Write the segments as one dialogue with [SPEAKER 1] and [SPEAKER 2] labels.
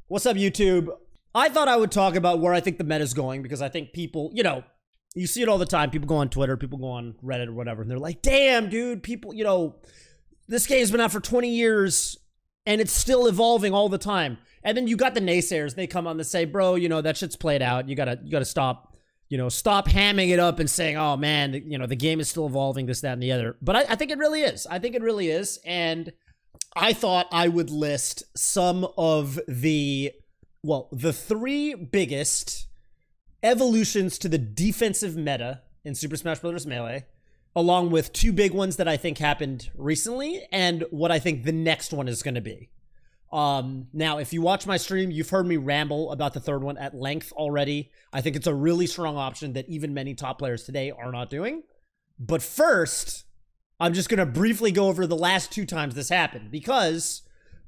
[SPEAKER 1] What's up, YouTube? I thought I would talk about where I think the meta is going because I think people, you know, you see it all the time. People go on Twitter, people go on Reddit or whatever, and they're like, damn, dude, people, you know, this game's been out for 20 years and it's still evolving all the time. And then you got the naysayers. They come on to say, bro, you know, that shit's played out. You gotta stop, you know, stop hamming it up and saying, oh man, you know, the game is still evolving, this, that, and the other. But I think it really is. I think it really is. And I thought I would list some of the three biggest evolutions to the defensive meta in Super Smash Bros. Melee, along with two big ones that I think happened recently and what I think the next one is going to be. Now, if you watch my stream, you've heard me ramble about the third one at length already. I think it's a really strong option that even many top players today are not doing. But first, I'm just going to briefly go over the last two times this happened because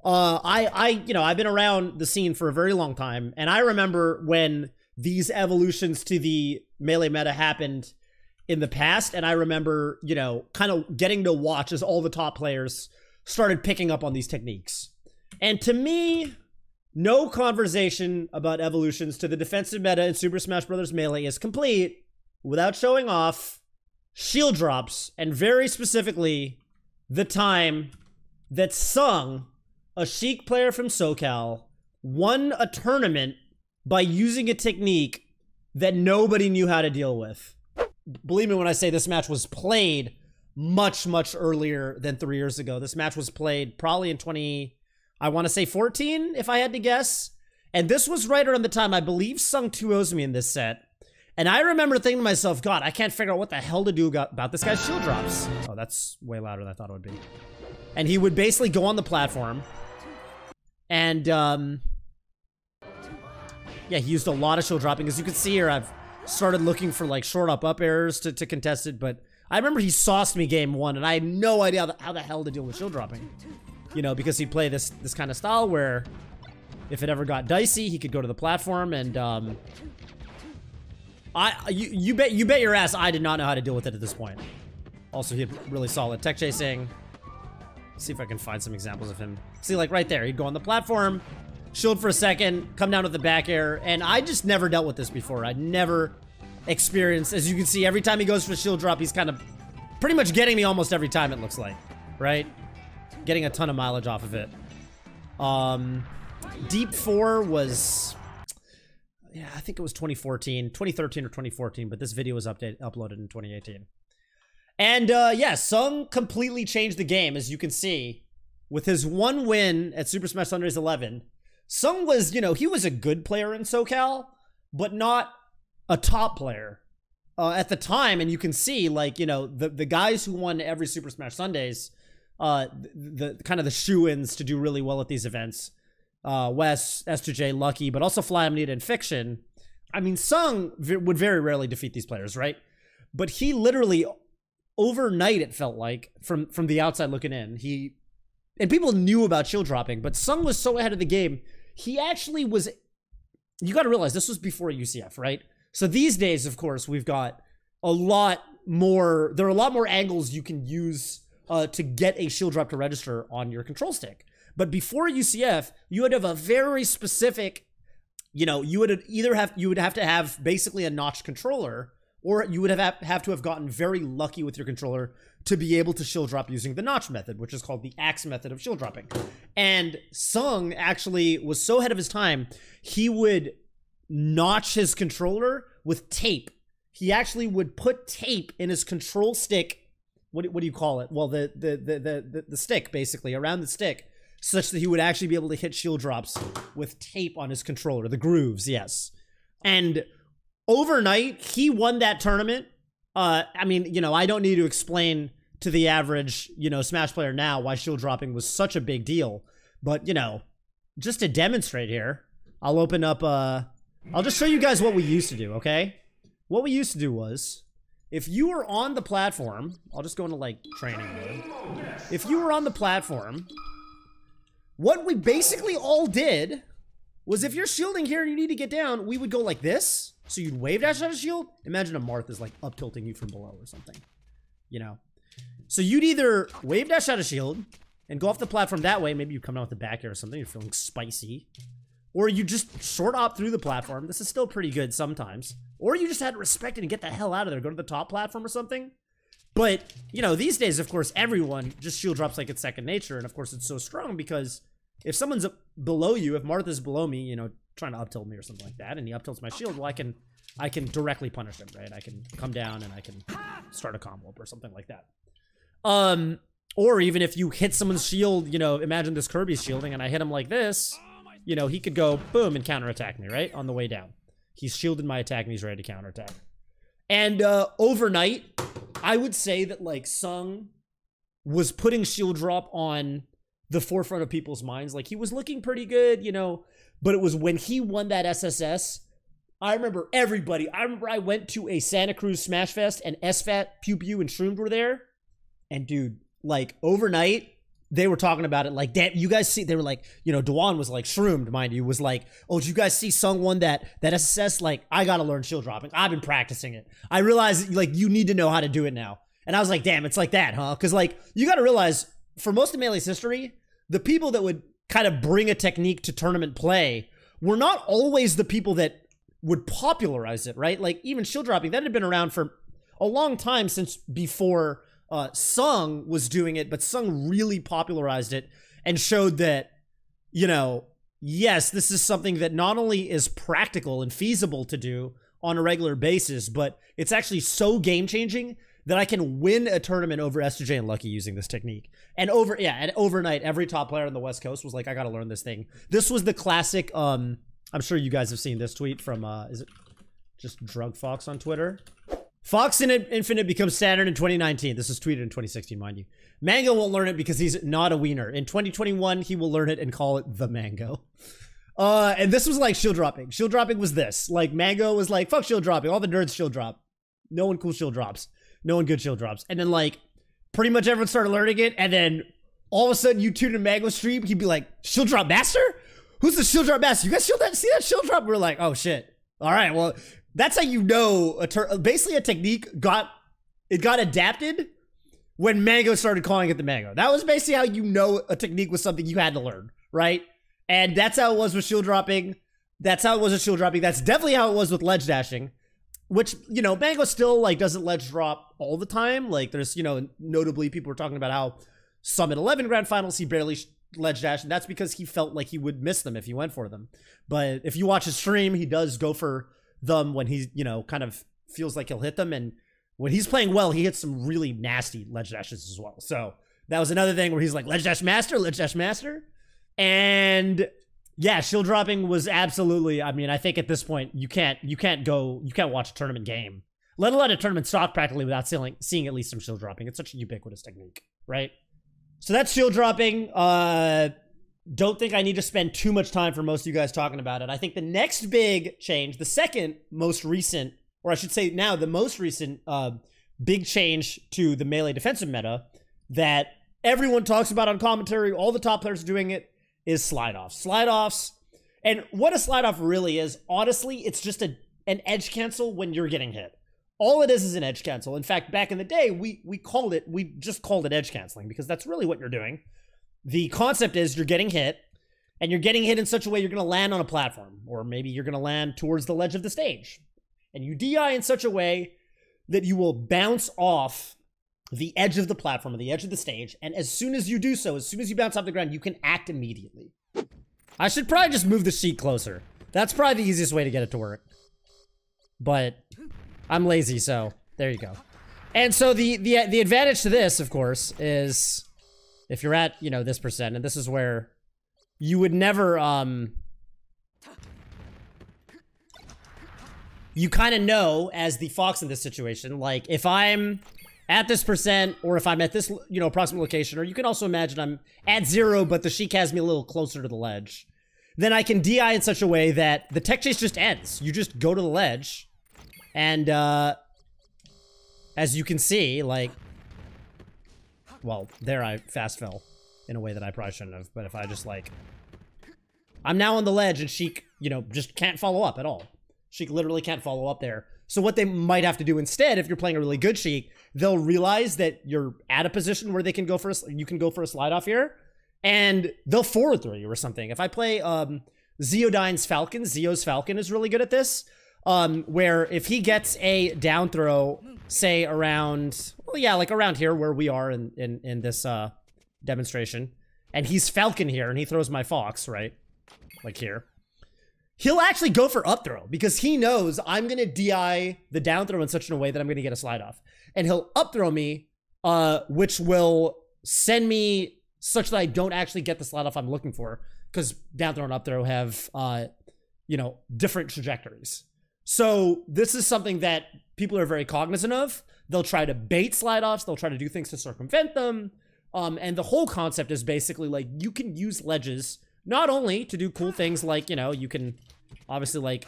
[SPEAKER 1] I've been around the scene for a very long time, and I remember when these evolutions to the Melee meta happened in the past, and I remember, you know, kind of getting to watch as all the top players started picking up on these techniques. And to me, no conversation about evolutions to the defensive meta in Super Smash Bros. Melee is complete without showing off shield drops, and very specifically, the time that Sung, a Sheik player from SoCal, won a tournament by using a technique that nobody knew how to deal with. Believe me when I say this match was played much, much earlier than 3 years ago. This match was played probably in I want to say 14, if I had to guess. And this was right around the time I believe Sung 2-0's me in this set. And I remember thinking to myself, God, I can't figure out what the hell to do about this guy's shield drops. Oh, that's way louder than I thought it would be. And he would basically go on the platform. And, yeah, he used a lot of shield dropping. As you can see here, I've started looking for, like, short up errors to contest it. But I remember he sauced me game one, and I had no idea how the hell to deal with shield dropping. You know, because he'd play this kind of style where if it ever got dicey, he could go to the platform and, you bet your ass I did not know how to deal with it at this point. Also, he had really solid tech chasing. Let's see if I can find some examples of him. See, like right there, he'd go on the platform, shield for a second, come down with the back air, and I just never dealt with this before. I'd never experienced, as you can see, every time he goes for a shield drop, he's kind of pretty much getting me almost every time, it looks like, right? Getting a ton of mileage off of it. Deep 4 was, yeah, I think it was 2013 or 2014, but this video was uploaded in 2018. And yeah, Sung completely changed the game, as you can see, with his one win at Super Smash Sundays 11. Sung was, you know, he was a good player in SoCal, but not a top player at the time. And you can see, like, you know, the guys who won every Super Smash Sundays, the kind of the shoo-ins to do really well at these events, Wes, S2J, Lucky, but also Fly Amnita and Fiction. I mean, Sung would very rarely defeat these players, right? But he literally, overnight, it felt like, from the outside looking in, and people knew about shield dropping, but Sung was so ahead of the game, he actually was, you gotta realize, this was before UCF, right? So these days, of course, we've got a lot more, there are a lot more angles you can use to get a shield drop to register on your control stick. But before UCF, you would have a very specific, you know, you would have to have basically a notched controller, or you would have to have gotten very lucky with your controller to be able to shield drop using the notch method, which is called the axe method of shield dropping. And Sung actually was so ahead of his time, he would notch his controller with tape. He actually would put tape in his control stick. What do you call it? Well, the stick, basically, around the stick, such that he would actually be able to hit shield drops with tape on his controller, the grooves, yes. And overnight, he won that tournament. I mean, you know, I don't need to explain to the average, you know, Smash player now why shield dropping was such a big deal. But, you know, just to demonstrate here, I'll open up, I'll just show you guys what we used to do, okay? What we used to do was, if you were on the platform, I'll just go into, like, training mode. If you were on the platform, what we basically all did was, if you're shielding here and you need to get down, we would go like this. So you'd wave dash out a shield. Imagine a Marth is, like, up tilting you from below or something, you know? So you'd either wave dash out a shield and go off the platform that way. Maybe you come out with the back air or something. You're feeling spicy. or you just short op through the platform. This is still pretty good sometimes. Or you just had to respect it and get the hell out of there. Go to the top platform or something. But, you know, these days, of course, everyone just shield drops like it's second nature. And, of course, it's so strong because if someone's below you, if Marth is below me, you know, trying to up tilt me or something like that, and he up tilts my shield, well, I can directly punish him, right? I can come down and I can start a combo or something like that. Or even if you hit someone's shield, you know, imagine this Kirby's shielding and I hit him like this, you know, he could go boom and counterattack me, right? On the way down. He's shielded my attack and he's ready to counterattack. And overnight, I would say that like Sung was putting shield drop on the forefront of people's minds. Like he was looking pretty good, you know, but it was when he won that SSS, I remember everybody. I remember I went to a Santa Cruz Smash Fest and SFAT, Pew Pew, and Shroomed were there. And dude, like overnight, they were talking about it like, damn, you guys see, they were like, you know, Dewan was like, Shroomed, mind you, was like, oh, did you guys see Sung won that SSS? Like, I gotta learn shield dropping. I've been practicing it. I realized, like, you need to know how to do it now. And I was like, damn, it's like that, huh? Because, like, you gotta realize, for most of Melee's history, the people that would kind of bring a technique to tournament play were not always the people that would popularize it, right? Like, even shield dropping, that had been around for a long time since before Sung was doing it, but Sung really popularized it and showed that, you know, yes, this is something that not only is practical and feasible to do on a regular basis, but it's actually so game-changing that I can win a tournament over SJ and Lucky using this technique. And overnight, every top player on the West Coast was like, I gotta learn this thing. This was the classic, I'm sure you guys have seen this tweet from, is it just Drug Fox on Twitter? Fox Infinite becomes standard in 2019. This was tweeted in 2016, mind you. Mango won't learn it because he's not a wiener. In 2021, he will learn it and call it the Mango. And this was like shield dropping. Shield dropping was this. Like, Mango was like, fuck shield dropping. All the nerds shield drop. No one cool shield drops. No one good shield drops. And then, like, pretty much everyone started learning it. And then all of a sudden, you tune in Mango stream, he'd be like, shield drop master? Who's the shield drop master? You guys see that shield drop? We're like, oh shit. All right, well, that's how you know basically a technique got adapted when Mango started calling it the Mango. That was basically how you know a technique was something you had to learn, right? And that's how it was with shield dropping. That's how it was with shield dropping. That's definitely how it was with ledge dashing, which, you know, Mango still like doesn't ledge drop all the time. Like there's, you know, notably people were talking about how Summit 11 Grand Finals, he barely ledge dash, and that's because he felt like he would miss them if he went for them. But if you watch his stream, he does go for them when he's, you know, kind of feels like he'll hit them, and when he's playing well, he hits some really nasty ledge dashes as well. So that was another thing where he's like, ledge dash master. And yeah, shield dropping was absolutely, I mean, I think at this point you can't watch a tournament game, let alone a tournament stock practically without seeing at least some shield dropping. It's such a ubiquitous technique, right? So that's shield dropping. Don't think I need to spend too much time for most of you guys talking about it. I think the next big change, the second most recent, or I should say now the most recent big change to the melee defensive meta that everyone talks about on commentary, all the top players are doing it, is slide-offs. Slide-offs, and what a slide-off really is, honestly, it's just an edge cancel when you're getting hit. All it is an edge cancel. In fact, back in the day, we just called it edge canceling because that's really what you're doing. The concept is you're getting hit, and you're getting hit in such a way you're going to land on a platform, or maybe you're going to land towards the ledge of the stage. And you DI in such a way that you will bounce off the edge of the platform, or the edge of the stage, and as soon as you do so, as soon as you bounce off the ground, you can act immediately. I should probably just move the sheet closer. That's probably the easiest way to get it to work. But I'm lazy, so there you go. And so the advantage to this, of course, is if you're at, you know, this percent, and this is where you would never, you kind of know as the Fox in this situation, like if I'm at this percent, or if I'm at this, you know, approximate location, or you can also imagine I'm at 0, but the Sheik has me a little closer to the ledge, then I can DI in such a way that the tech chase just ends. You just go to the ledge, and as you can see, like, well, there I fast fell in a way that I probably shouldn't have, but if I just, like, I'm now on the ledge, and Sheik, you know, just can't follow up at all. Sheik literally can't follow up there. So what they might have to do instead, if you're playing a really good Sheik, they'll realize that you're at a position where they can go for you can go for a slide off here, and they'll forward throw you or something. If I play Zeodine's Falcon, Zeo's Falcon is really good at this. Where if he gets a down throw, say around, well, yeah, like around here where we are in this demonstration, and he's Falcon here, and he throws my Fox, right? Like here. He'll actually go for up throw because he knows I'm going to DI the down throw in such a way that I'm going to get a slide off. And he'll up throw me, which will send me such that I don't actually get the slide off I'm looking for, because down throw and up throw have, you know, different trajectories. So this is something that people are very cognizant of. They'll try to bait slide offs. They'll try to do things to circumvent them. And the whole concept is basically like you can use ledges not only to do cool things like, you know, you can obviously like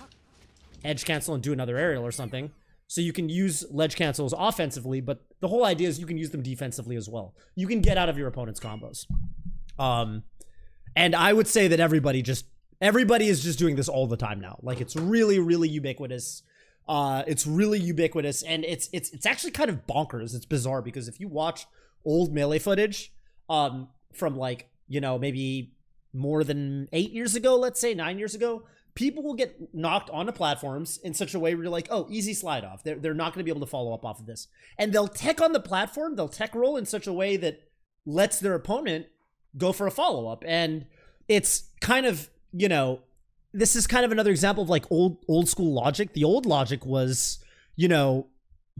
[SPEAKER 1] edge cancel and do another aerial or something. So you can use ledge cancels offensively, but the whole idea is you can use them defensively as well. You can get out of your opponent's combos. And I would say that everybody is just doing this all the time now. Like it's really, really ubiquitous. It's really ubiquitous, and it's actually kind of bonkers. It's bizarre because if you watch old melee footage from like, you know, maybe more than 8 years ago, let's say 9 years ago, people will get knocked onto platforms in such a way where you're like, oh, easy slide off. They're not going to be able to follow up off of this. And they'll tech on the platform, they'll tech roll in such a way that lets their opponent go for a follow-up. And it's kind of, you know, this is kind of another example of like old school logic. The old logic was, you know,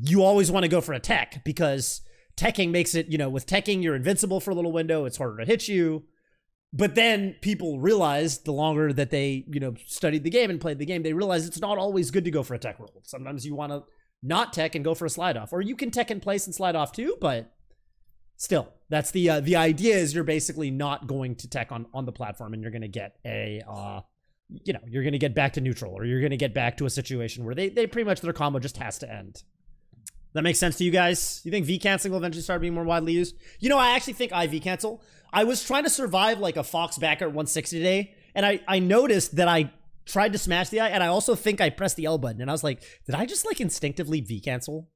[SPEAKER 1] you always want to go for a tech because teching makes it, you know, with teching, you're invincible for a little window. It's harder to hit you. But then people realized the longer that they, you know, studied the game and played the game, they realized it's not always good to go for a tech roll. Sometimes you want to not tech and go for a slide off, or you can tech in place and slide off too, but still, that's the idea is you're basically not going to tech on the platform, and you're going to get a, you know, you're going to get back to neutral, or you're going to get back to a situation where they pretty much, their combo just has to end. That makes sense to you guys? You think V canceling will eventually start being more widely used? You know, I actually think I V cancel. I was trying to survive like a Fox backer at 160 today, and I noticed that I tried to smash the eye, and I also think I pressed the L button, and I was like, did I just like instinctively V cancel?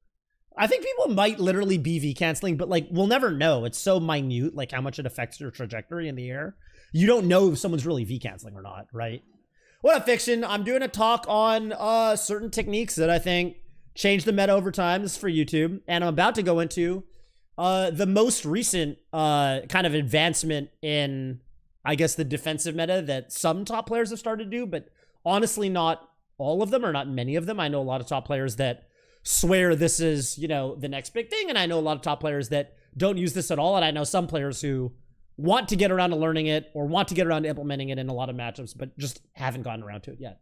[SPEAKER 1] I think people might literally be V canceling, but like we'll never know. It's so minute, like how much it affects your trajectory in the air. You don't know if someone's really V canceling or not, right? What up, Fiction? I'm doing a talk on certain techniques that I think change the meta over time. This is for YouTube, and I'm about to go into the most recent kind of advancement in, I guess, the defensive meta that some top players have started to do, but honestly not all of them, or not many of them. I know a lot of top players that swear this is, you know, the next big thing, and I know a lot of top players that don't use this at all, and I know some players who want to get around to learning it or want to get around to implementing it in a lot of matchups, but just haven't gotten around to it yet.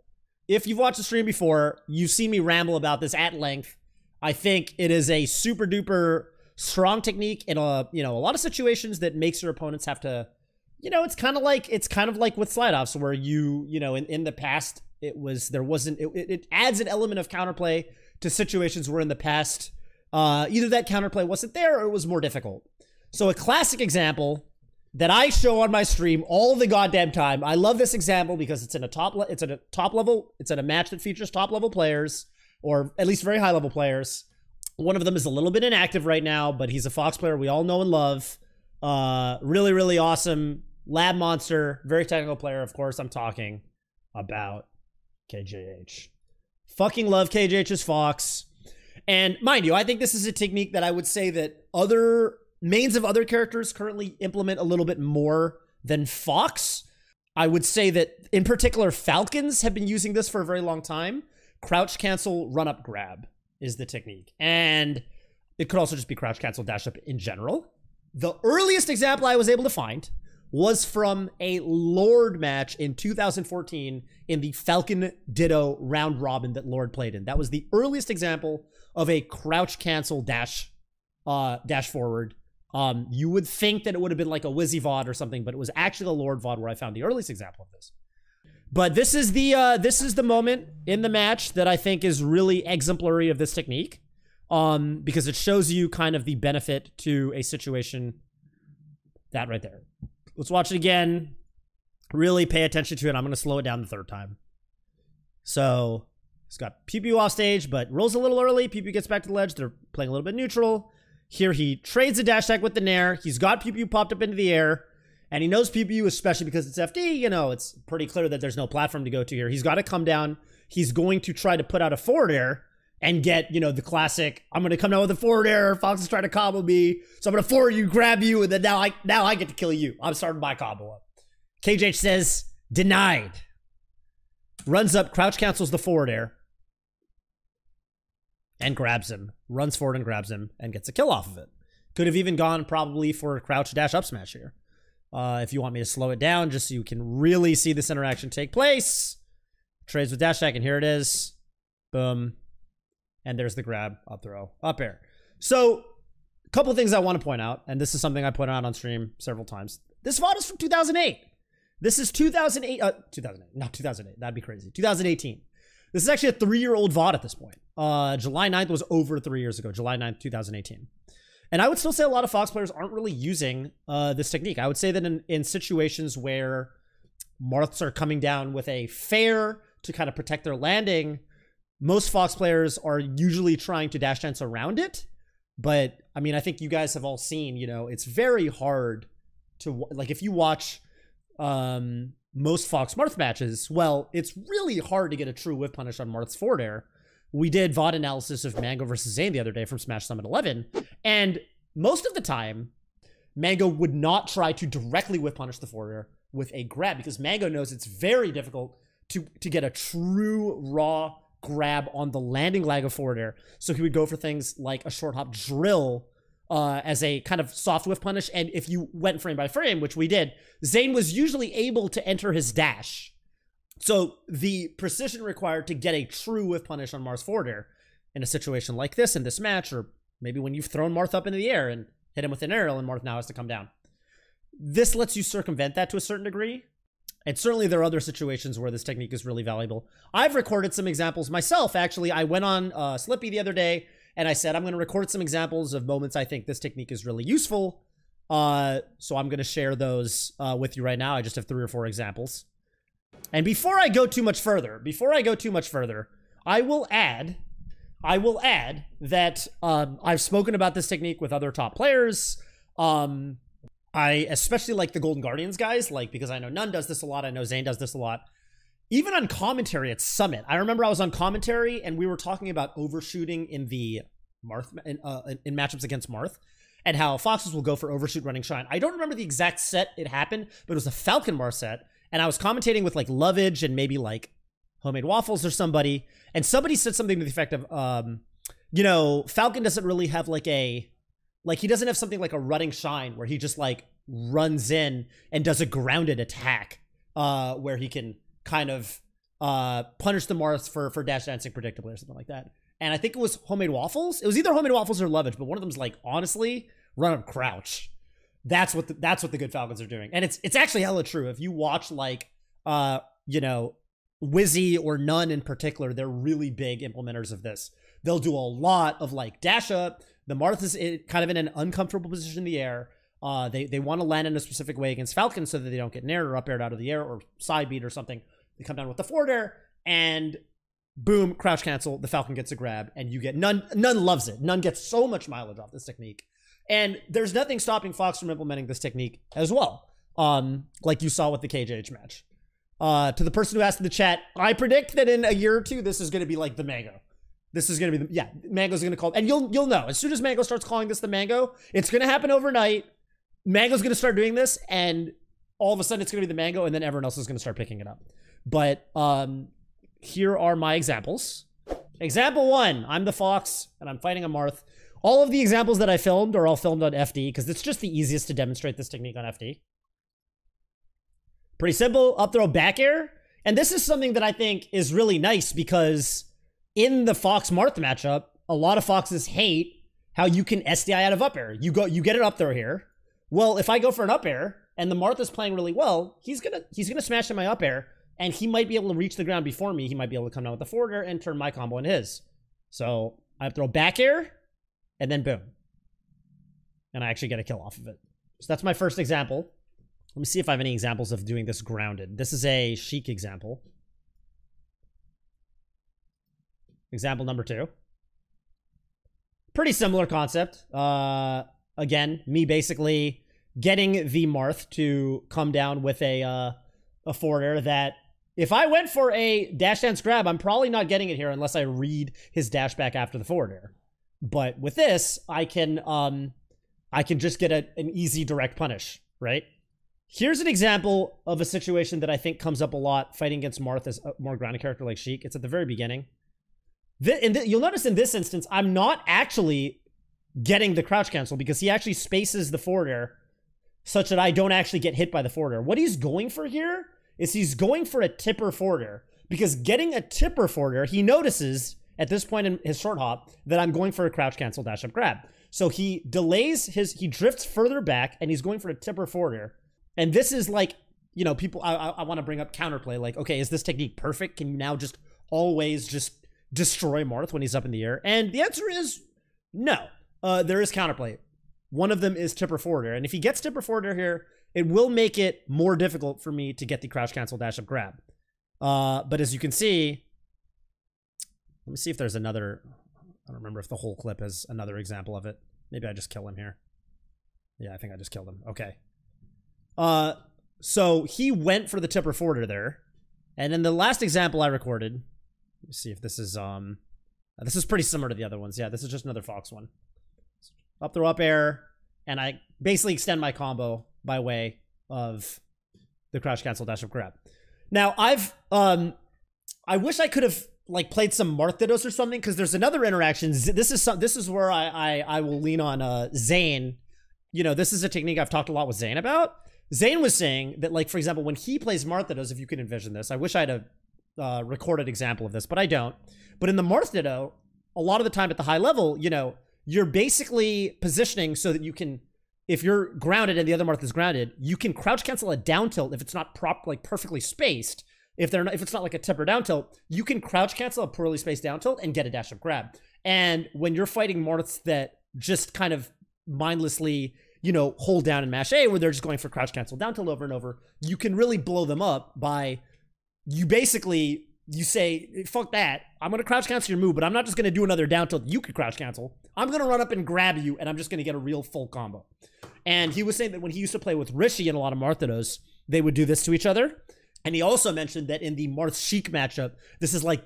[SPEAKER 1] If you've watched the stream before, you've seen me ramble about this at length. I think it is a super duper strong technique in a, you know, a lot of situations that makes your opponents have to, you know, it's kind of like with slide offs where you know, in the past it adds an element of counterplay to situations where in the past either that counterplay wasn't there or it was more difficult. So a classic example that I show on my stream all the goddamn time. I love this example because it's in a top level. It's in a match that features top level players, or at least very high level players. One of them is a little bit inactive right now, but he's a Fox player we all know and love. Really, really awesome lab monster, very technical player. Of course, I'm talking about KJH. Fucking love KJH's Fox. And mind you, I think this is a technique that I would say that other mains of other characters currently implement a little bit more than Fox. I would say that in particular, Falcons have been using this for a very long time. Crouch cancel, run up grab is the technique. And it could also just be crouch cancel, dash up in general. The earliest example I was able to find was from a Lord match in 2014 in the Falcon Ditto round robin that Lord played in. That was the earliest example of a crouch cancel dash forward. You would think that it would have been like a Wizzy VOD or something, but it was actually a Lord VOD where I found the earliest example of this. But this is the moment in the match that I think is really exemplary of this technique, because it shows you kind of the benefit to a situation. That right there. Let's watch it again. Really pay attention to it. I'm going to slow it down the third time. So he's got Pew Pew off stage, but rolls a little early. Pew Pew gets back to the ledge. They're playing a little bit neutral. Here he trades a dash attack with the Nair. He's got Pew Pew popped up into the air. And he knows PPU, especially because it's FD, you know, it's pretty clear that there's no platform to go to here. He's got to come down. He's going to try to put out a forward air and get, you know, the classic, I'm going to come down with a forward air. Fox is trying to combo me. So I'm going to forward you, grab you, and then now I get to kill you. I'm starting my combo up. KJH says, denied. Runs up, crouch cancels the forward air. And grabs him. Runs forward and grabs him and gets a kill off of it. Could have even gone probably for a crouch dash up smash here. If you want me to slow it down just so you can really see this interaction take place. Trades with dash attack, and here it is. Boom. And there's the grab, up throw, up air. So, a couple of things I want to point out, and this is something I put out on stream several times. This VOD is from 2008. This is 2008, 2008, not 2008, that'd be crazy. 2018. This is actually a 3-year-old VOD at this point. July 9th was over 3 years ago, July 9th, 2018. And I would still say a lot of Fox players aren't really using this technique. I would say that in situations where Marths are coming down with a fair to kind of protect their landing, most Fox players are usually trying to dash dance around it. But, I mean, I think you guys have all seen, you know, it's very hard to, like, if you watch most Fox Marth matches, well, it's really hard to get a true whiff punish on Marth's forward air. We did VOD analysis of Mango versus Zane the other day from Smash Summit 11, and most of the time, Mango would not try to directly whiff punish the forward air with a grab, because Mango knows it's very difficult to get a true raw grab on the landing lag of forward air. So he would go for things like a short hop drill as a kind of soft whiff punish. And if you went frame by frame, which we did, Zane was usually able to enter his dash. So the precision required to get a true whiff punish on Marth's forward air in a situation like this in this match, or maybe when you've thrown Marth up into the air and hit him with an aerial and Marth now has to come down. This lets you circumvent that to a certain degree. And certainly there are other situations where this technique is really valuable. I've recorded some examples myself, actually. I went on Slippy the other day, and I said I'm going to record some examples of moments I think this technique is really useful. So I'm going to share those with you right now. I just have 3 or 4 examples. And before I go too much further, I will add that I've spoken about this technique with other top players. I especially like the Golden Guardians guys, like, because I know Nun does this a lot. I know Zane does this a lot. Even on commentary at Summit, I remember I was on commentary and we were talking about overshooting in the Marth in matchups against Marth, and how Foxes will go for overshoot running shine. I don't remember the exact set it happened, but it was a Falcon Marth set, and I was commentating with like Lovage and maybe like Homemade Waffles or somebody, and somebody said something to the effect of, you know, Falcon doesn't really have like he doesn't have something like a running shine where he just like runs in and does a grounded attack where he can kind of punish the Marths for dash dancing predictably or something like that. And I think it was Homemade Waffles. It was either Homemade Waffles or Lovage, but one of them's like, honestly, run up crouch. That's what the good Falcons are doing. And it's actually hella true. If you watch like you know, Wizzy or Nun in particular, they're really big implementers of this. They'll do a lot of like dash up. The Marth is kind of in an uncomfortable position in the air. They want to land in a specific way against Falcon so that they don't get nared or up aired out of the air or side beat or something. They come down with the forward air and boom, crouch cancel. The Falcon gets a grab and you get Nun loves it. Nun gets so much mileage off this technique. And there's nothing stopping Fox from implementing this technique as well. Like you saw with the KJH match. To the person who asked in the chat, I predict that in a year or two, this is going to be like the Mango. This is going to be Mango's going to call, and you'll know as soon as Mango starts calling this the Mango, it's going to happen overnight. Mango's going to start doing this, and all of a sudden it's going to be the Mango, and then everyone else is going to start picking it up. But here are my examples. Example 1, I'm the Fox, and I'm fighting a Marth. All of the examples that I filmed are all filmed on FD, because it's just the easiest to demonstrate this technique on FD. Pretty simple, up throw back air. And this is something that I think is really nice, because in the Fox Marth matchup, a lot of Foxes hate how you can SDI out of up air. You get it up throw here. Well, if I go for an up air and the Marth is playing really well, he's gonna smash in my up air, and he might be able to reach the ground before me. He might be able to come down with the forward air and turn my combo into his. So I throw back air, and then boom, and I actually get a kill off of it. So that's my first example. Let me see if I have any examples of doing this grounded. This is a Sheik example. Example number 2. Pretty similar concept. Again, me basically getting the Marth to come down with a forward air that if I went for a dash dance grab, I'm probably not getting it here unless I read his dash back after the forward air. But with this, I can just get an easy direct punish, right? Here's an example of a situation that I think comes up a lot fighting against Marth as a more grounded character like Sheik. It's at the very beginning. You'll notice in this instance, I'm not actually getting the crouch cancel because he actually spaces the forward air such that I don't actually get hit by the forward air. What he's going for here is he's going for a tipper forward air, because getting a tipper forward air, he notices at this point in his short hop that I'm going for a crouch cancel dash up grab. So he delays he drifts further back and he's going for a tipper forward air. And this is like, you know, people, I want to bring up counterplay. Like, okay, is this technique perfect? Can you now just always just destroy Marth when he's up in the air? And the answer is no. There is counterplay. One of them is tipper forward air. And if he gets tipper forward air here, it will make it more difficult for me to get the crouch cancel dash up grab. But as you can see, let me see if there's another, I don't remember if the whole clip has another example of it. Maybe I just kill him here. Yeah, I think I just killed him. Okay. So he went for the tipper forwarder there. And then the last example I recorded, let me see if this is pretty similar to the other ones. Yeah, this is just another Fox one. Up throw up air, and I basically extend my combo by way of the crouch cancel dash up grab. Now I wish I could have like played some Marth Dittos or something, because there's another interaction. This is where I will lean on Zane. You know, this is a technique I've talked a lot with Zane about. Zane was saying that, like, for example, when he plays Marth Dittos, if you can envision this, I wish I had a recorded example of this, but I don't. But in the Marth Ditto, a lot of the time at the high level, you know, you're basically positioning so that you can, if you're grounded and the other Marth is grounded, you can crouch cancel a down tilt if it's not perfectly spaced. If it's not like a tipper down tilt, you can crouch cancel a poorly spaced down tilt and get a dash up grab. And when you're fighting Marths that just kind of mindlessly, you know, hold down and mash A, where they're just going for crouch cancel down tilt over and over, you can really blow them up by, you say, fuck that, I'm gonna crouch cancel your move, but I'm not just gonna do another down tilt you could crouch cancel. I'm gonna run up and grab you, and I'm just gonna get a real full combo. And he was saying that when he used to play with Rishi and a lot of Marth Dittos, they would do this to each other. And he also mentioned that in the Marth Sheik matchup, this is like,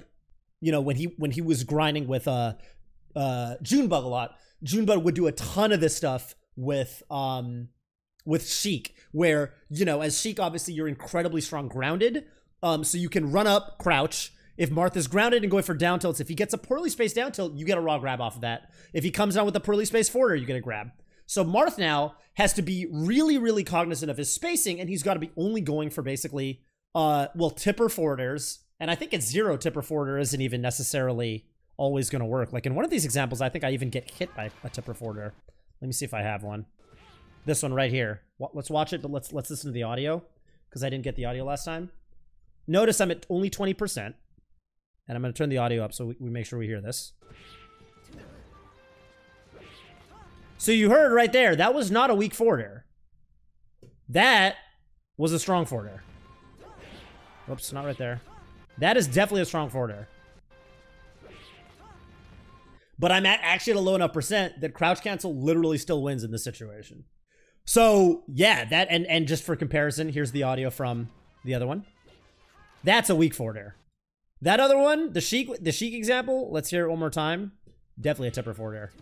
[SPEAKER 1] you know, when he was grinding with Junebug a lot, Junebug would do a ton of this stuff with Sheik, where, you know, as Sheik, obviously you're incredibly strong grounded, so you can run up, crouch. If Marth is grounded and going for down tilts, if he gets a poorly spaced down tilt, you get a raw grab off of that. If he comes down with a poorly spaced forwarder, you get a grab. So Marth now has to be really, really cognizant of his spacing, and he's got to be only going for basically, well, tipper forwarders. And I think it's zero tipper forwarder isn't even necessarily always going to work. Like in one of these examples, I think I even get hit by a tipper forwarder. Let me see if I have one. This one right here. Let's watch it, but let's listen to the audio, because I didn't get the audio last time. Notice I'm at only 20%, and I'm going to turn the audio up so we make sure we hear this. So you heard right there, that was not a weak forward air. That was a strong forward air. Oops, not right there. That is definitely a strong forward air. But I'm actually at a low enough percent that crouch cancel literally still wins in this situation. So yeah, that, and just for comparison, here's the audio from the other one. That's a weak forward air. That other one, the Sheik example, let's hear it one more time. Definitely a tipper forward air.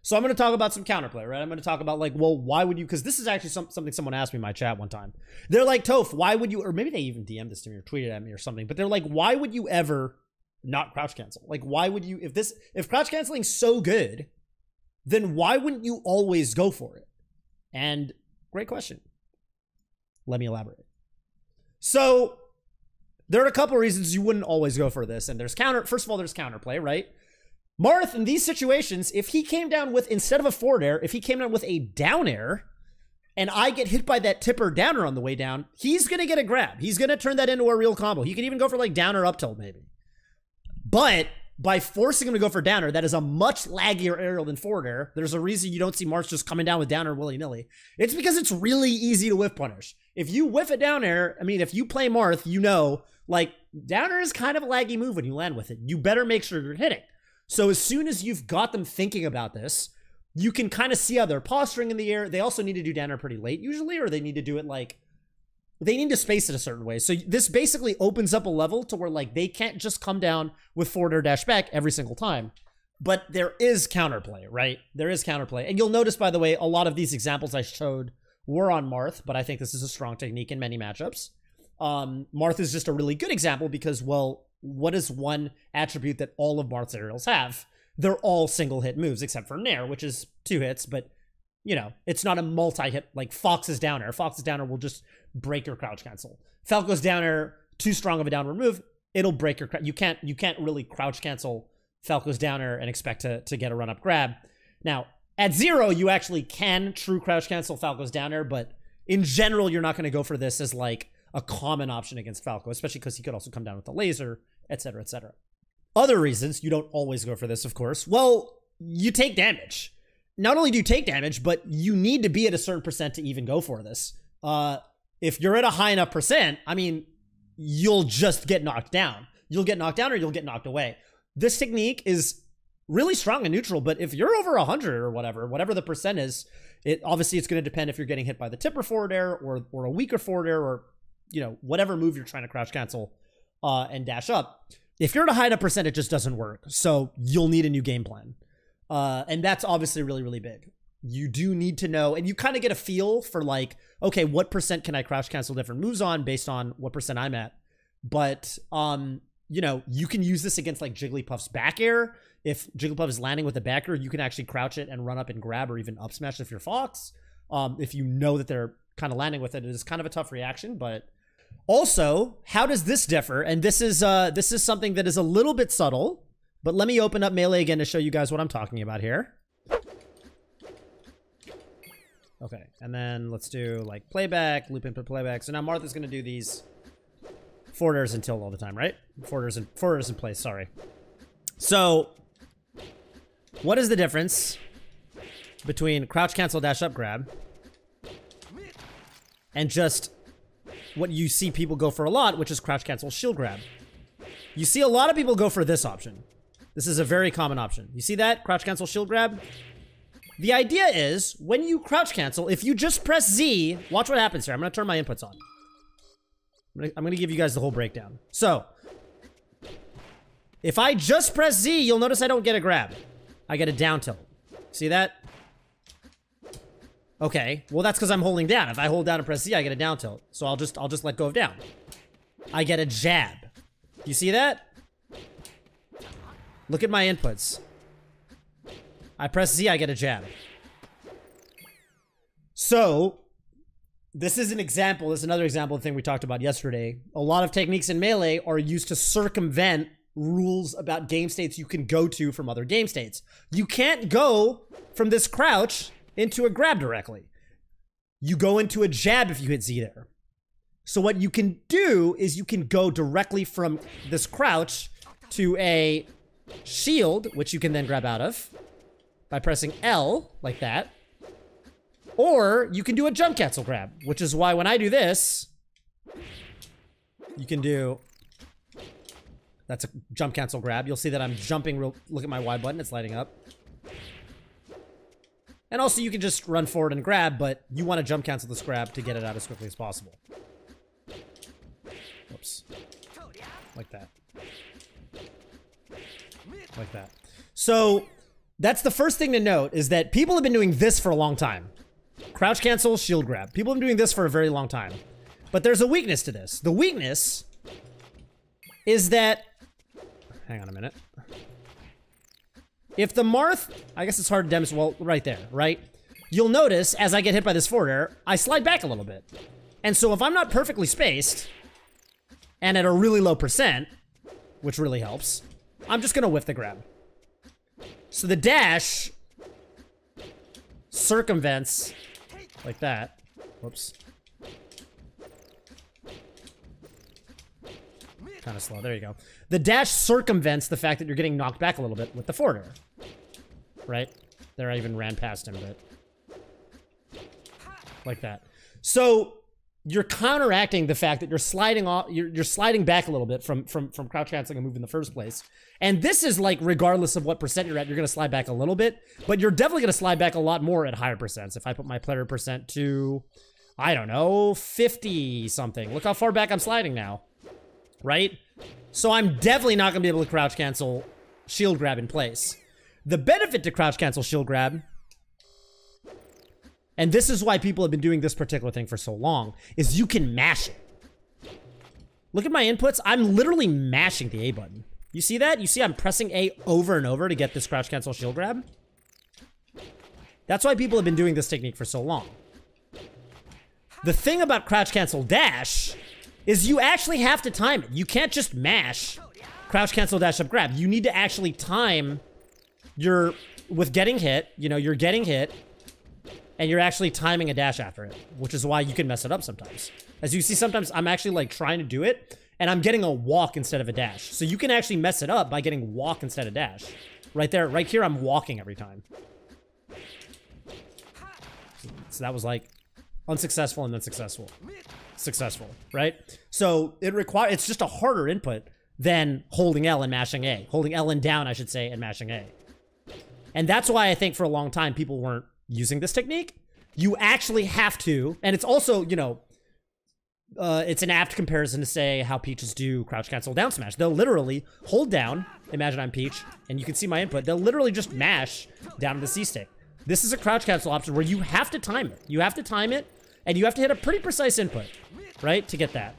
[SPEAKER 1] So I'm going to talk about some counterplay, right? I'm going to talk about, like, well, why would you, because this is actually something someone asked me in my chat one time. They're like, Toph, why would you, or maybe they even DM'd this to me or tweeted at me or something, but they're like, why would you ever not crouch cancel? Like, why would you, if crouch canceling's so good, then why wouldn't you always go for it? And great question. Let me elaborate. So there are a couple of reasons you wouldn't always go for this. And there's first of all, there's counterplay, right? Marth, in these situations, if he came down with, instead of a forward air, if he came down with a down air, and I get hit by that tipper downer on the way down, he's going to get a grab. He's going to turn that into a real combo. He could even go for like downer up tilt maybe. But by forcing him to go for downer, that is a much laggier aerial than forward air. There's a reason you don't see Marth just coming down with downer willy-nilly. It's because it's really easy to whiff punish. If you whiff a down air, I mean, if you play Marth, you know, like, downer is kind of a laggy move when you land with it. You better make sure you're hitting. So as soon as you've got them thinking about this, you can kind of see how they're posturing in the air. They also need to do down air pretty late usually, or they need to do it like, they need to space it a certain way. So this basically opens up a level to where like they can't just come down with forward air dash back every single time. But there is counterplay, right? There is counterplay. And you'll notice, by the way, a lot of these examples I showed were on Marth, but I think this is a strong technique in many matchups. Marth is just a really good example because, well, what is one attribute that all of Marth's aerials have? They're all single hit moves, except for Nair, which is 2 hits, but you know, it's not a multi-hit like Fox's down air. Fox's down air will just break your crouch cancel. Falco's down air, too strong of a downward move, it'll break your you can't really crouch cancel Falco's down air and expect to get a run up grab. Now, at 0, you actually can true crouch cancel Falco's down air, but in general, you're not going to go for this as like a common option against Falco, especially because he could also come down with a laser, etc., etc. Other reasons you don't always go for this, of course. Well, you take damage. Not only do you take damage, but you need to be at a certain percent to even go for this. If you're at a high enough percent, I mean, you'll just get knocked down. You'll get knocked down or you'll get knocked away. This technique is really strong and neutral, but if you're over 100 or whatever the percent is, obviously it's going to depend if you're getting hit by the tipper forward air or a weaker forward air or, you know, whatever move you're trying to crouch cancel and dash up. If you're at a high enough percent, it just doesn't work. So you'll need a new game plan. And that's obviously really, really big. You do need to know, and you kind of get a feel for like, okay, what percent can I crouch cancel different moves on based on what percent I'm at? But, you know, you can use this against like Jigglypuff's back air. If Jigglypuff is landing with a back air, you can actually crouch it and run up and grab or even up smash if you're Fox. If you know that they're kind of landing with it, it is kind of a tough reaction, but also, how does this differ? And this is something that is a little bit subtle, but let me open up Melee again to show you guys what I'm talking about here. Okay, and then let's do like playback, loop input playback. So now Marth is going to do these forward airs and tilt all the time, right? Forward airs in place, sorry. So, what is the difference between crouch cancel dash up grab and just what you see people go for a lot, which is crouch cancel shield grab? You see a lot of people go for this option. This is a very common option. You see that? Crouch cancel shield grab? The idea is, when you crouch cancel, if you just press Z, watch what happens here. I'm going to turn my inputs on. I'm going to give you guys the whole breakdown. So, if I just press Z, you'll notice I don't get a grab. I get a down tilt. See that? Okay, well that's because I'm holding down. If I hold down and press Z, I get a down tilt. So I'll just let go of down. I get a jab. You see that? Look at my inputs. I press Z, I get a jab. So, this is an example. This is another example of the thing we talked about yesterday. A lot of techniques in Melee are used to circumvent rules about game states you can go to from other game states. You can't go from this crouch into a grab directly. You go into a jab if you hit Z there. So what you can do is you can go directly from this crouch to a shield, which you can then grab out of by pressing L, like that. Or you can do a jump cancel grab, which is why when I do this, you can do... That's a jump cancel grab. You'll see that I'm jumping real... Look at my Y button, it's lighting up. And also you can just run forward and grab, but you want to jump cancel this grab to get it out as quickly as possible. Whoops. Like that. Like that. So, that's the first thing to note, is that people have been doing this for a long time. Crouch cancel, shield grab. People have been doing this for a very long time. But there's a weakness to this. The weakness is that... Hang on a minute. If the Marth... I guess it's hard to demonstrate. Well, right there, right? You'll notice, as I get hit by this forward air, I slide back a little bit. And so if I'm not perfectly spaced, and at a really low percent, which really helps, I'm just going to whiff the grab. So the dash circumvents like that. Whoops. Kind of slow. There you go. The dash circumvents the fact that you're getting knocked back a little bit with the forward air. Right? There I even ran past him, but... Like that. So, you're counteracting the fact that you're sliding off, you're sliding back a little bit from crouch canceling a move in the first place. And this is like, regardless of what percent you're at, you're going to slide back a little bit, but you're definitely going to slide back a lot more at higher percents. If I put my player percent to, I don't know, 50 something, look how far back I'm sliding now, right? So I'm definitely not going to be able to crouch cancel shield grab in place. The benefit to crouch cancel shield grab, and this is why people have been doing this particular thing for so long, is you can mash it. Look at my inputs. I'm literally mashing the A button. You see that? You see I'm pressing A over and over to get this crouch cancel shield grab? That's why people have been doing this technique for so long. The thing about crouch cancel dash is you actually have to time it. You can't just mash crouch cancel dash up grab. You need to actually time your, with getting hit, you know, you're getting hit, and you're actually timing a dash after it, which is why you can mess it up sometimes. As you see, sometimes I'm actually like trying to do it, and I'm getting a walk instead of a dash. So you can actually mess it up by getting walk instead of dash. Right there, right here, I'm walking every time. So that was like unsuccessful and then successful. Successful, right? So it's just a harder input than holding L and mashing A. Holding L and down, I should say, and mashing A. And that's why I think for a long time people weren't using this technique. You actually have to, and it's also, you know, it's an apt comparison to say how Peaches do crouch cancel down smash. They'll literally hold down, imagine I'm Peach, and you can see my input, they'll literally just mash down to the C stick. This is a crouch cancel option where you have to time it. You have to time it, and you have to hit a pretty precise input, right, to get that.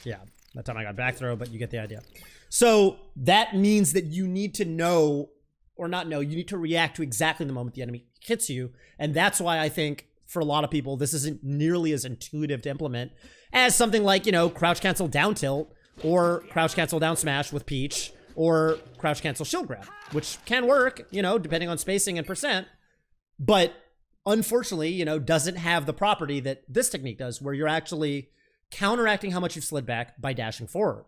[SPEAKER 1] Yeah, that time I got back throw, but you get the idea. So that means that you need to know, or not know, you need to react to exactly the moment the enemy hits you. And that's why I think for a lot of people, this isn't nearly as intuitive to implement as something like, you know, crouch cancel down tilt, or crouch cancel down smash with Peach, or crouch cancel shield grab, which can work, you know, depending on spacing and percent, but unfortunately, you know, doesn't have the property that this technique does, where you're actually counteracting how much you've slid back by dashing forward.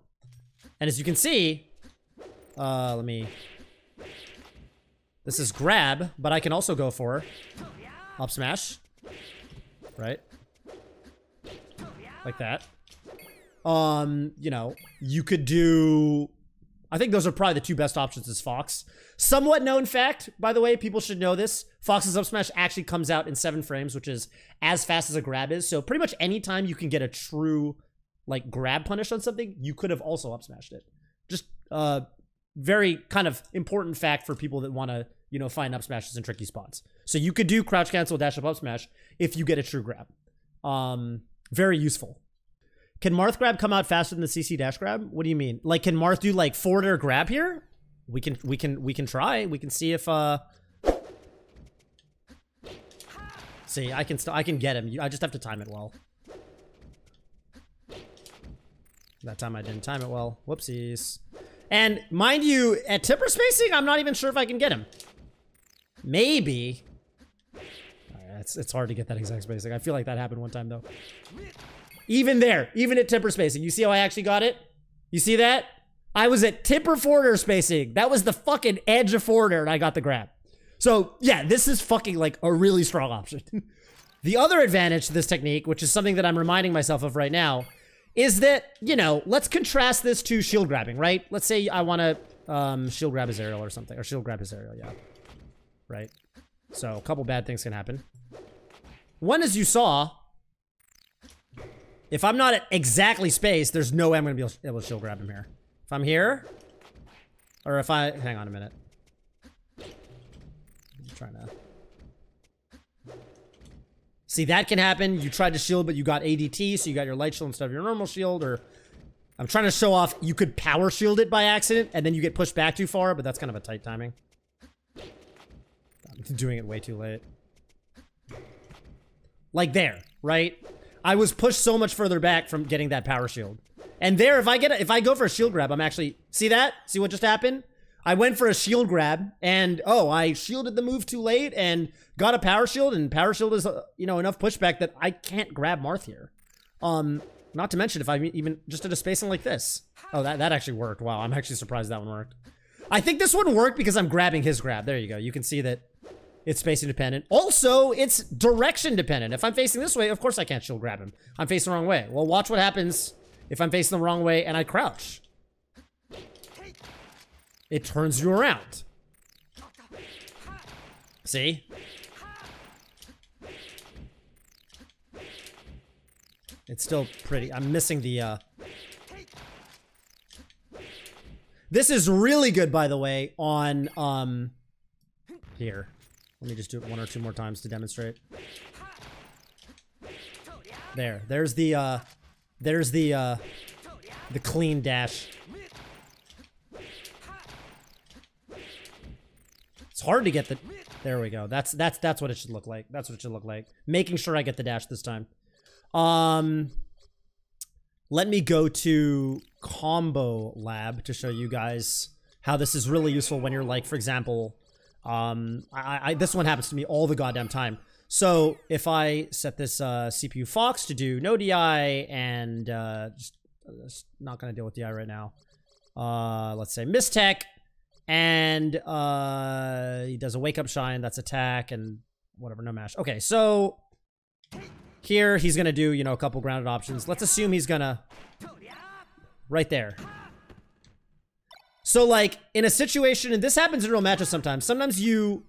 [SPEAKER 1] And as you can see, this is grab, but I can also go for up smash, right? Like that. You know, you could do, I think those are probably the two best options is Fox. Somewhat known fact, by the way, people should know this. Fox's up smash actually comes out in 7 frames, which is as fast as a grab is. So pretty much any time you can get a true, like, grab punish on something, you could have also up smashed it. Just very kind of important fact for people that want to, you know, find up smashes in tricky spots. So you could do crouch cancel dash up smash if you get a true grab. Very useful. Can Marth grab come out faster than the CC dash grab? What do you mean? Like, can Marth do like forward air grab here? We can try. We can see if see, I can get him. I just have to time it well. That time I didn't time it well. Whoopsies. And mind you, at tipper spacing, I'm not even sure if I can get him. Maybe. It's hard to get that exact spacing. I feel like that happened one time though. Even there, even at tipper spacing, you see how I actually got it? You see that? I was at tipper forward air spacing. That was the fucking edge of forward air and I got the grab. So yeah, this is fucking like a really strong option. The other advantage to this technique, which is something that I'm reminding myself of right now, is that, you know, let's contrast this to shield grabbing, right? Let's say I want to shield grab his aerial or something, or shield grab his aerial, yeah. Right? So a couple bad things can happen. One, as you saw, if I'm not at exactly spaced, there's no way I'm going to be able to shield grab him here. If I'm here, or if I, hang on a minute. I'm trying to. See, that can happen. You tried to shield, but you got ADT, so you got your light shield instead of your normal shield, or I'm trying to show off, you could power shield it by accident, and then you get pushed back too far, but that's kind of a tight timing. I'm doing it way too late. Like there, right? I was pushed so much further back from getting that power shield. And there, if I go for a shield grab, I'm actually, see that? See what just happened? I went for a shield grab, and oh, I shielded the move too late and got a power shield, and power shield is, you know, enough pushback that I can't grab Marth here. Not to mention if I even just did a spacing like this. Oh, that actually worked. Wow, I'm actually surprised that one worked. I think this one worked because I'm grabbing his grab. There you go. You can see that It's spacing dependent. Also, it's direction dependent. If I'm facing this way, of course I can't shield grab him. I'm facing the wrong way. Well, watch what happens if I'm facing the wrong way and I crouch. It turns you around. See? It's still pretty. I'm missing the, This is really good, by the way, on, here. Let me just do it 1 or 2 more times to demonstrate. There's the clean dash. It's hard to get the, there we go. That's what it should look like. That's what it should look like. Making sure I get the dash this time. Let me go to Combo Lab to show you guys how this is really useful when you're like, for example, this one happens to me all the goddamn time. So if I set this CPU Fox to do no DI and just not gonna deal with DI right now. Let's say Mistech, and he does a wake up shine, that's attack and whatever, no mash. Okay, so here he's gonna do, you know, a couple grounded options. Let's assume he's gonna right there. So like in a situation, and this happens in real matches sometimes. Sometimes you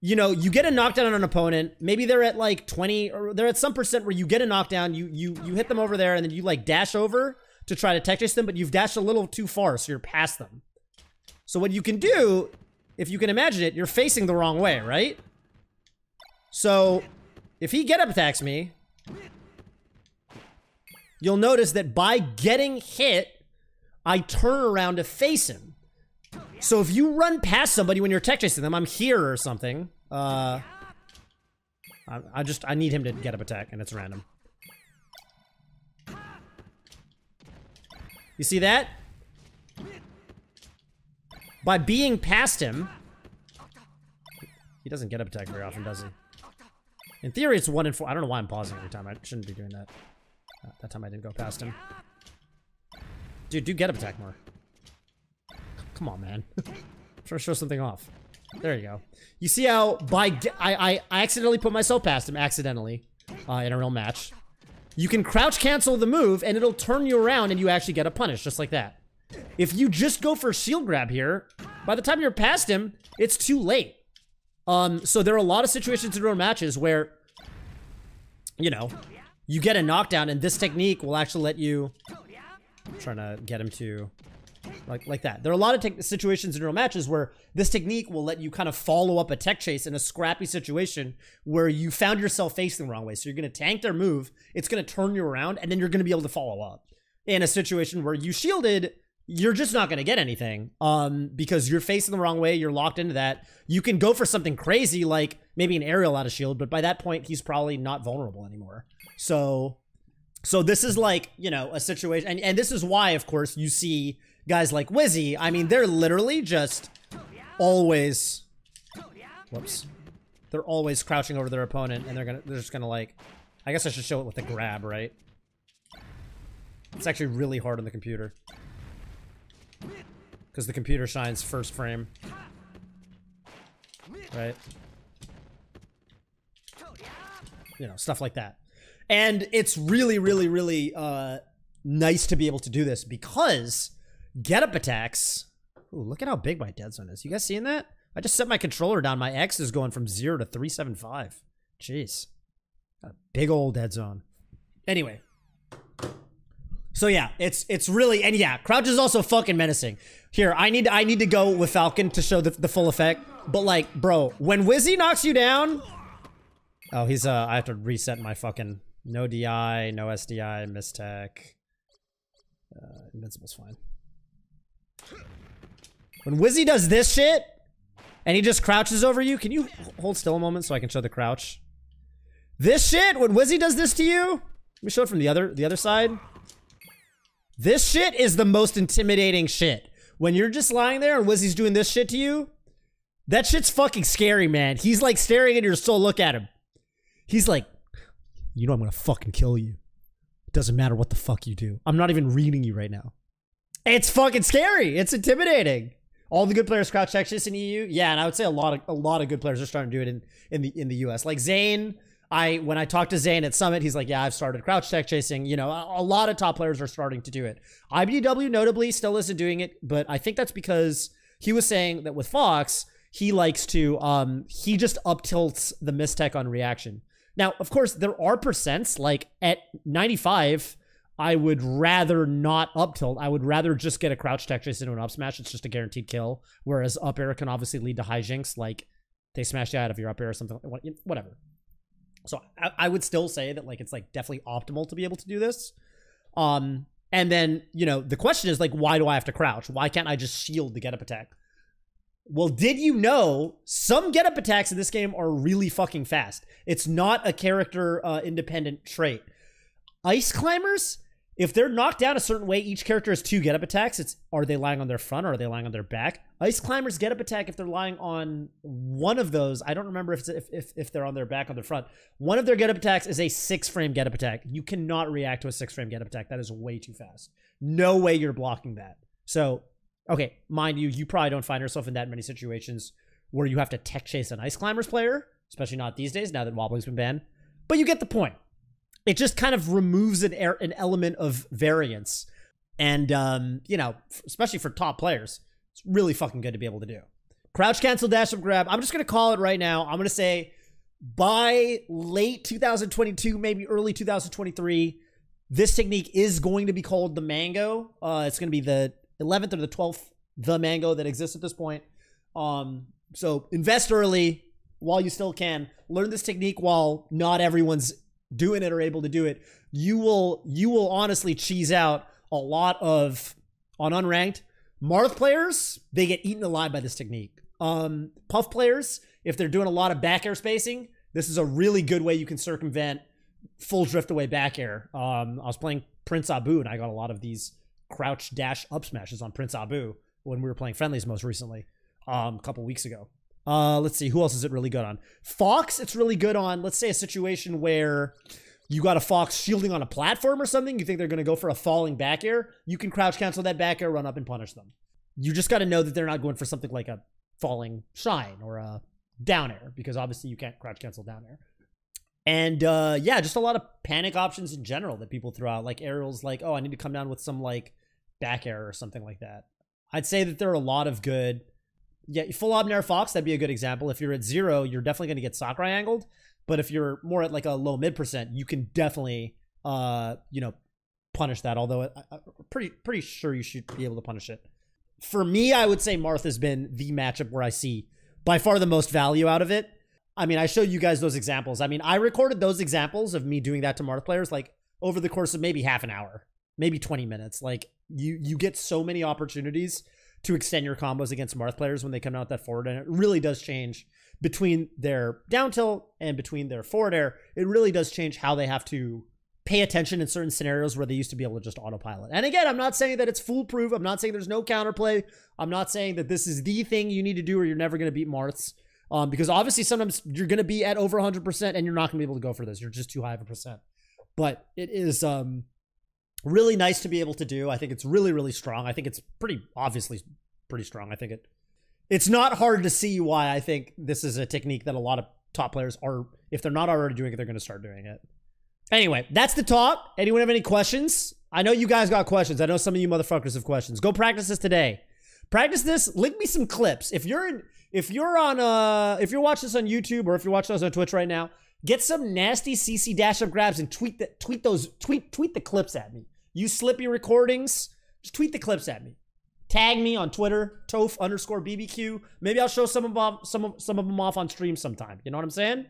[SPEAKER 1] know, you get a knockdown on an opponent. Maybe they're at like 20 or they're at some percent where you get a knockdown. You hit them over there and then you like dash over to try to tech chase them, but you've dashed a little too far, so you're past them. So what you can do, if you can imagine it, you're facing the wrong way, right? So if he get up attacks me, you'll notice that by getting hit, I turn around to face him. So if you run past somebody when you're tech chasing them, I'm here or something. I need him to get up attack, and it's random. You see that? By being past him, he doesn't get up attack very often, does he? In theory, it's 1 in 4. I don't know why I'm pausing every time. I shouldn't be doing that. That time I didn't go past him. Dude, do get up attack more. Come on, man. I'm trying to show something off. There you go. You see how I accidentally put myself past him, accidentally, in a real match. You can crouch cancel the move, and it'll turn you around, and you actually get a punish, just like that. If you just go for shield grab here, by the time you're past him, it's too late. So there are a lot of situations in real matches where, you know, you get a knockdown, and this technique will actually let you... I'm trying to get him to... Like that. There are a lot of situations in real matches where this technique will let you kind of follow up a tech chase in a scrappy situation where you found yourself facing the wrong way. So you're going to tank their move, it's going to turn you around, and then you're going to be able to follow up. In a situation where you shielded, you're just not going to get anything because you're facing the wrong way, you're locked into that. You can go for something crazy like maybe an aerial out of shield, but by that point, he's probably not vulnerable anymore. So this is like, you know, a situation, and this is why, of course, you see guys like Wizzy. I mean, they're literally just always, whoops, they're always crouching over their opponent, and they're just gonna like, I guess I should show it with the grab, right? It's actually really hard on the computer because the computer shines first frame, right? You know, stuff like that. And it's really, really, really nice to be able to do this because get up attacks. Ooh, look at how big my dead zone is. You guys seeing that? I just set my controller down. My X is going from 0 to 375. Jeez. Got a big old dead zone. Anyway. So yeah, it's really, and yeah, crouch is also fucking menacing. Here, I need to go with Falcon to show the full effect. But like, bro, when Wizzy knocks you down, oh, he's I have to reset my fucking no DI, no SDI, mistech. Invincible's fine. When Wizzy does this shit, and he just crouches over you, can you hold still a moment so I can show the crouch? This shit, when Wizzy does this to you, let me show it from the other side. This shit is the most intimidating shit. When you're just lying there and Wizzy's doing this shit to you, that shit's fucking scary, man. He's like staring at your soul. Look at him. He's like, you know I'm gonna fucking kill you. It doesn't matter what the fuck you do. I'm not even reading you right now. It's fucking scary. It's intimidating. All the good players crouch tech chase in EU. Yeah, and I would say a lot of good players are starting to do it in the US. Like Zane, when I talked to Zane at Summit, he's like, yeah, I've started crouch tech chasing. You know, a lot of top players are starting to do it. IBW notably still isn't doing it, but I think that's because he was saying that with Fox, he likes to he just up tilts the mistech on reaction. Now, of course, there are percents, like at 95, I would rather not up tilt. I would rather just get a crouch tech chase into an up smash. It's just a guaranteed kill. Whereas up air can obviously lead to hijinks, like they smash you out of your up air or something, whatever. So I would still say that like it's like definitely optimal to be able to do this. And then, you know, the question is like, why do I have to crouch? Why can't I just shield the get up attack? Well, did you know some get up attacks in this game are really fucking fast? It's not a character independent trait. Ice climbers, if they're knocked down a certain way, each character has 2 get-up attacks. Are they lying on their front or are they lying on their back? Ice climbers get-up attack if they're lying on one of those. I don't remember if they're on their back or their front. One of their get-up attacks is a 6-frame get-up attack. You cannot react to a 6-frame get-up attack. That is way too fast. No way you're blocking that. So, okay, mind you, you probably don't find yourself in that many situations where you have to tech chase an ice climbers player, especially not these days now that wobbling's been banned. But you get the point. It just kind of removes an element of variance. And, you know, especially for top players, it's really fucking good to be able to do. Crouch, cancel, dash up, grab. I'm just going to call it right now. I'm going to say by late 2022, maybe early 2023, this technique is going to be called the Mango. It's going to be the 11th or the 12th, the Mango that exists at this point. So invest early while you still can. Learn this technique while not everyone's doing it or able to do it. You will honestly cheese out a lot of, on unranked, Marth players, they get eaten alive by this technique. Puff players, if they're doing a lot of back air spacing, this is a really good way you can circumvent full drift away back air. I was playing Prince Abu and I got a lot of these crouch dash up smashes on Prince Abu when we were playing friendlies most recently, a couple weeks ago. Let's see, who else is it really good on? Fox, it's really good on, let's say, a situation where you got a Fox shielding on a platform or something. You think they're going to go for a falling back air. You can crouch cancel that back air, run up and punish them. You just got to know that they're not going for something like a falling shine or a down air, because obviously you can't crouch cancel down air. And yeah, just a lot of panic options in general that people throw out, like aerials, like, oh, I need to come down with some like back air or something like that. I'd say that there are a lot of good, yeah, full Obnair Fox, that'd be a good example. If you're at 0, you're definitely going to get Sakurai angled. But if you're more at like a low mid percent, you can definitely, you know, punish that. Although I'm pretty sure you should be able to punish it. For me, I would say Marth has been the matchup where I see by far the most value out of it. I mean, I showed you guys those examples. I mean, I recorded those examples of me doing that to Marth players like over the course of maybe half an hour, maybe 20 minutes. Like you get so many opportunities to extend your combos against Marth players when they come out that forward, and it really does change between their down tilt and between their forward air. It really does change how they have to pay attention in certain scenarios where they used to be able to just autopilot. And again, I'm not saying that it's foolproof. I'm not saying there's no counterplay. I'm not saying that this is the thing you need to do or you're never going to beat Marths. Because obviously sometimes you're going to be at over 100% and you're not going to be able to go for this. You're just too high of a percent. But it is really nice to be able to do. I think it's really, really strong. I think it's pretty obviously pretty strong. I think it's not hard to see why I think this is a technique that a lot of top players are, if they're not already doing it, they're going to start doing it. Anyway, that's the talk. Anyone have any questions? I know you guys got questions. I know some of you motherfuckers have questions. Go practice this today. Practice this. Link me some clips. If you're watching this on YouTube or if you're watching us on Twitch right now, get some nasty CC dash up grabs and tweet the clips at me. Use Slippy recordings. Just tweet the clips at me. Tag me on Twitter, Toph_BBQ. Maybe I'll show some of them off on stream sometime. You know what I'm saying?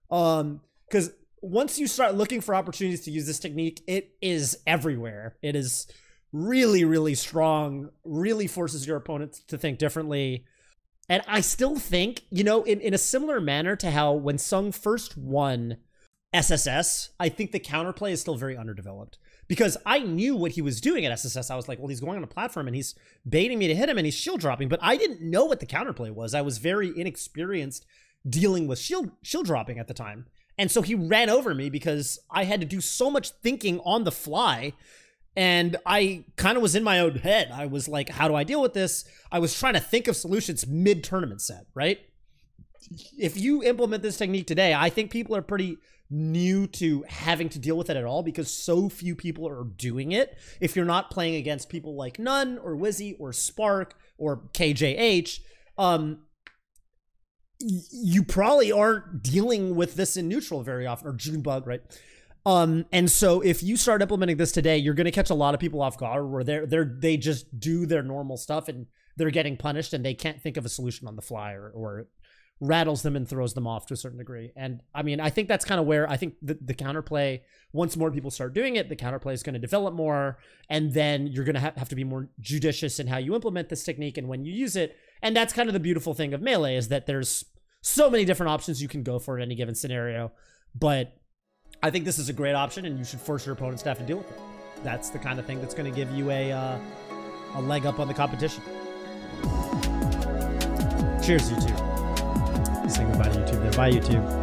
[SPEAKER 1] Because once you start looking for opportunities to use this technique, it is everywhere. It is really, really strong. Really forces your opponent to think differently. And I still think, you know, in a similar manner to how when Sung first won SSS, I think the counterplay is still very underdeveloped. Because I knew what he was doing at SSS. I was like, well, he's going on a platform and he's baiting me to hit him and he's shield dropping. But I didn't know what the counterplay was. I was very inexperienced dealing with shield dropping at the time. And so he ran over me because I had to do so much thinking on the fly. And I kind of was in my own head. I was like, how do I deal with this? I was trying to think of solutions mid-tournament set, right? If you implement this technique today, I think people are pretty new to having to deal with it at all because so few people are doing it. If you're not playing against people like Nunn or Wizzy or Spark or KJH, you probably aren't dealing with this in neutral very often, or Junebug, right? And so if you start implementing this today, you're going to catch a lot of people off guard where they just do their normal stuff and they're getting punished and they can't think of a solution on the fly, or it rattles them and throws them off to a certain degree. And I mean, I think that's kind of where I think the counterplay, once more people start doing it, the counterplay is going to develop more, and then you're going to have to be more judicious in how you implement this technique and when you use it. And that's kind of the beautiful thing of Melee, is that there's so many different options you can go for in any given scenario. But I think this is a great option, and you should force your opponents to have to deal with it. That's the kind of thing that's going to give you a leg up on the competition. Cheers, YouTube. Saying goodbye to YouTube there. Bye, YouTube.